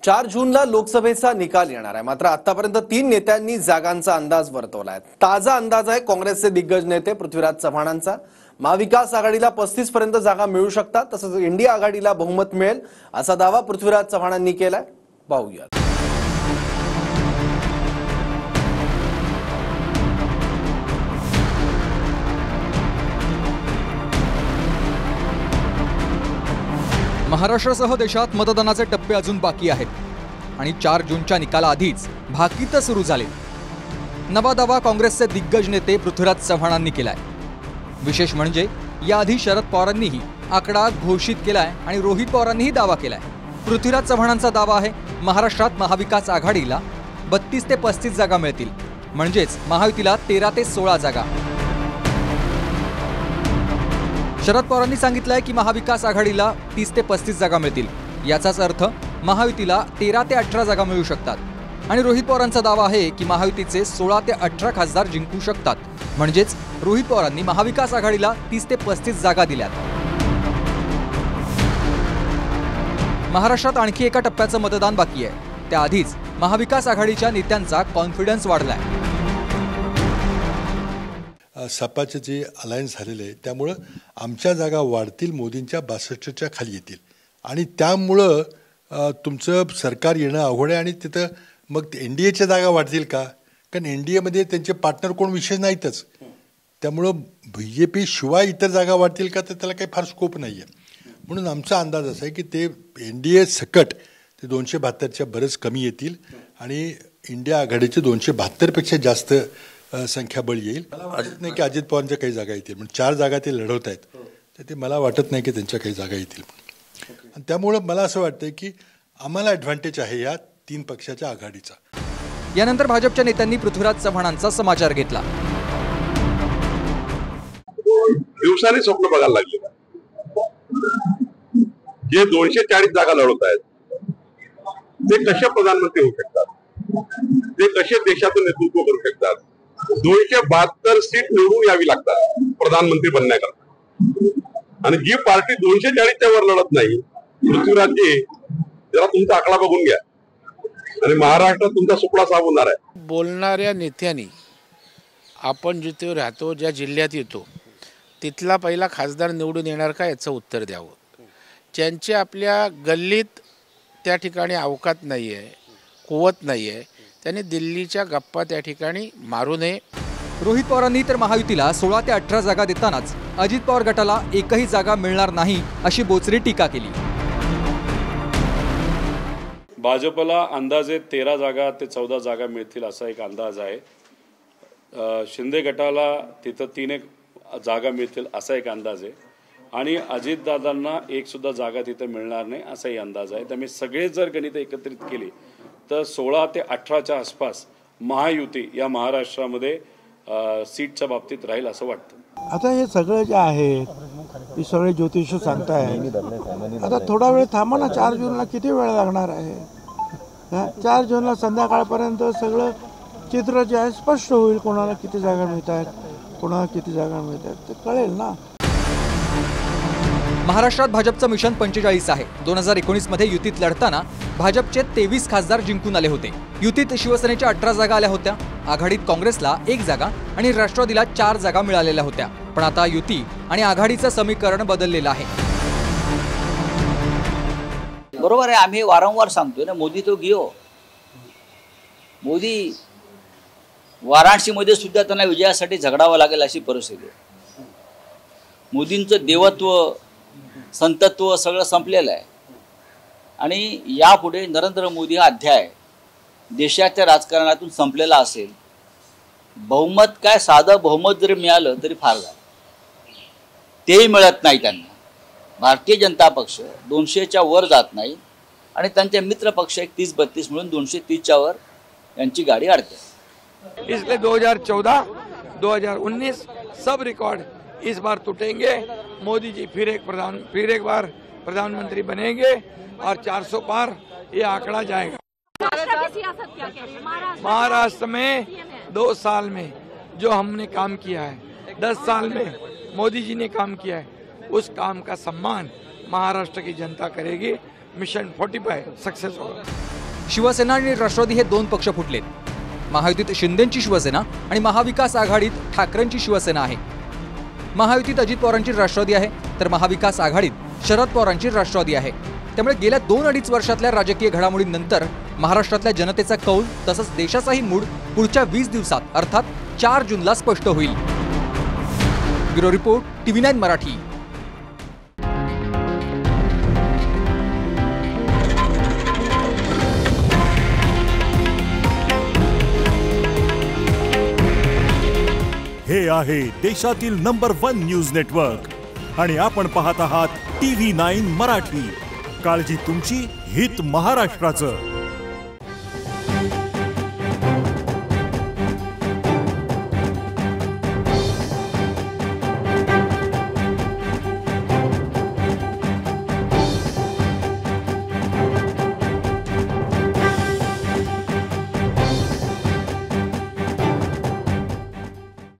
4 जूनला लोकसभेचा निकाल येणार आहे। मात्र आतापर्यंत 3 नेत्यांनी जागांचा अंदाज वर्तवलाय। ताजा अंदाज आहे काँग्रेसचे दिग्गज नेते पृथ्वीराज चव्हाणांचा। महाविकास आघाडीला 35 पर्यंत जागा मिळू शकतात, तसंच इंडिया आघाडीला बहुमत मिळेल असा दावा पृथ्वीराज चव्हाणांनी केलाय। पाहूया। महाराष्ट्रासह देशात मतदानाचे टप्पे अजून बाकी आहेत आणि 4 जूनच्या निकालाआधीच भाकीत सुरू झाले। नवा दावा काँग्रेसचे दिग्गज नेते पृथ्वीराज चव्हाणांनी केलाय। विशेष म्हणजे याआधी शरद पवारांनीही आकडा घोषित केलाय आणि रोहित पवारांनीही दावा केलाय। पृथ्वीराज चव्हाणांचा दावा आहे महाराष्ट्रात महाविकास आघाडीला 32 ते 35 जागा मिळतील, म्हणजेच महायुतीला 13 ते 16 जागा। शरद पवारांनी सांगितलंय की महाविकास आघाडीला 30 ते 35 जागा मिळतील, याचाच अर्थ महायुतीला 13 ते 18 जागा मिळू शकतात। आणि रोहित पवारांचा दावा आहे की महायुतीचे 16 ते 18 खासदार जिंकू शकतात, म्हणजेच रोहित पवारांनी महाविकास आघाडीला 30 ते 35 जागा दिल्यात। महाराष्ट्रात आणखी एका टप्प्याचं मतदान बाकी आहे, त्याआधीच महाविकास आघाडीच्या नेत्यांचा कॉन्फिडन्स वाढलाय। सपाचे जे अलायन्स झालेले आहे त्यामुळं आमच्या जागा वाढतील, मोदींच्या 62च्या खाली येतील आणि त्यामुळं तुमचं सरकार येणं अवघड आहे। आणि तिथं मग NDAच्या जागा वाढतील का? कारण NDAमध्ये त्यांचे पार्टनर कोण विशेष नाहीतच, त्यामुळं BJP शिवाय इतर जागा वाढतील का तर त्याला काही फार स्कोप नाही आहे। म्हणून आमचा अंदाज असा आहे की ते NDA सकट ते 272च्या बरेच कमी येतील आणि इंडिया आघाडीचे 272पेक्षा जास्त संख्याबळ येईल। मला वाटत नाही की अजित पवारांच्या काही जागा येतील, म्हणजे 4 जागा ते लढवत आहेत, तर ते मला वाटत नाही की त्यांच्या काही जागा येतील। आणि त्यामुळं मला असं वाटतंय की आम्हाला ॲडव्हान्टेज आहे या 3 पक्षाच्या आघाडीचा। यानंतर भाजपच्या नेत्यांनी पृथ्वीराज चव्हाणांचा समाचार घेतला। दिवसांनी स्वप्न बघायला लागले, जे 240 जागा लढवत आहेत ते कसे प्रधानमंत्री होऊ शकतात, ते कसे देशाचं नेतृत्व करू शकतात। 272 सीट निवडून यावी लागतात प्रधानमंत्री बनण्याकरता, आणि जी पार्टी 240च्या वर लढत नाही, पृथ्वीराजजी जरा तुमचा आकडा बघून घ्या आणि महाराष्ट्रात तुमचा सुपडा साफ होणार आहे। बोलणाऱ्या नेत्यांनी आपण जिथे राहतो, ज्या जिल्ह्यात येतो तिथला पहिला खासदार निवडून येणार का याचं उत्तर द्यावं। ज्यांची आपल्या गल्लीत त्या ठिकाणी अवकात नाही आहे, कुवत नाही आहे, त्यांनी दिल्लीच्या गप्पा त्या ठिकाणी मारू नये। रोहित पवारांनी तर महायुतीला 16 ते 18 जागा देतानाच अजित पवार गटाला एकही जागा मिळणार नाही अशी बोचरी टीका केली। भाजपला अंदाजे 13 जागा ते 14 जागा मिळतील असा एक अंदाज आहे। शिंदे गटाला तिथं 3 जागा मिळतील असा एक अंदाज आहे आणि अजितदादांना एक सुद्धा जागा तिथं मिळणार नाही असाही अंदाज आहे। त्यामुळे सगळे जर गणित एकत्रित केली तर 16 ते 18च्या आसपास महायुती या महाराष्ट्रामध्ये सीटच्या बाबतीत राहील असं वाटतं। आता हे सगळं जे आहे हे सगळे ज्योतिष सांगताय, आता थोडा वेळ थांबा ना। 4 जूनला किती वेळ लागणार आहे? 4 जूनला संध्याकाळपर्यंत सगळं चित्र जे आहे स्पष्ट होईल, कोणाला किती जागा मिळत आहेत, कोणाला किती जागा मिळत आहेत ते कळेल ना। महाराष्ट्रात भाजपचं मिशन 45 आहे। 2019 मध्ये युतीत लढताना भाजपचे 23 खासदार जिंकून आले होते। युतीत शिवसेनेच्या 18 जागा आल्या होत्या, आघाडीत काँग्रेसला 1 जागा आणि राष्ट्रवादीला 4 जागा मिळालेल्या होत्या। पण आता युती आणि आघाडीचं समीकरण बदललेलं आहे। बरोबर आहे, आम्ही वारंवार सांगतोय ना, मोदी तो गियो। मोदी वाराणसीमध्ये सुद्धा त्यांना विजयासाठी झगडावं लागेल अशी परिस्थिती आहे। मोदींचं देवत्व, संतत्व सगळं संपलेलं आहे आणि यापुढे नरेंद्र मोदी हा अध्याय देशाच्या राजकारणातून संपलेला असेल। बहुमत काय, साधं बहुमत जरी मिळालं तरी फार झालं, तेही मिळत नाही त्यांना। भारतीय जनता पक्ष 200च्या वर जात नाही आणि त्यांच्या मित्र पक्ष 30-32 मिळून 230च्या वर यांची गाडी अडते। इसलिए 2014-2019 सब रिकॉर्ड इस बार टूटेंगे। मोदी जी फिर एक बार प्रधानमंत्री बनेंगे और 400 पार ये आंकड़ा जाएगा। महाराष्ट्र में 2 साल में जो हमने काम किया है, 10 साल में मोदी जी ने काम किया है, उस काम का सम्मान महाराष्ट्र की जनता करेगी मिशन 45 सक्सेस होगा। शिवसेना आणि राष्ट्रवादी हे दोन पक्ष फुटलेत. महायुतीत शिंदेंची शिवसेना आणि महाविकास आघाडीत ठाकरेंची शिवसेना आहे. महायुतीत अजित पवारांची राष्ट्रवादी आहे, तर महाविकास आघाडीत शरद पवारांची राष्ट्रवादी आहे. त्यामुळे गेल्या 2-2.5 वर्षातल्या राजकीय घडामोडींनंतर महाराष्ट्रातल्या जनतेचा कौल तसंच देशाचाही मूड पुढच्या 20 दिवसात अर्थात 4 जूनला स्पष्ट होईल. Bureau report, TV9 Marathi. हे आहे देशातील नंबर 1 न्यूज नेटवर्क आणि आपण पाहत आहात TV9 मराठी. काळजी तुमची, हित महाराष्ट्राचं.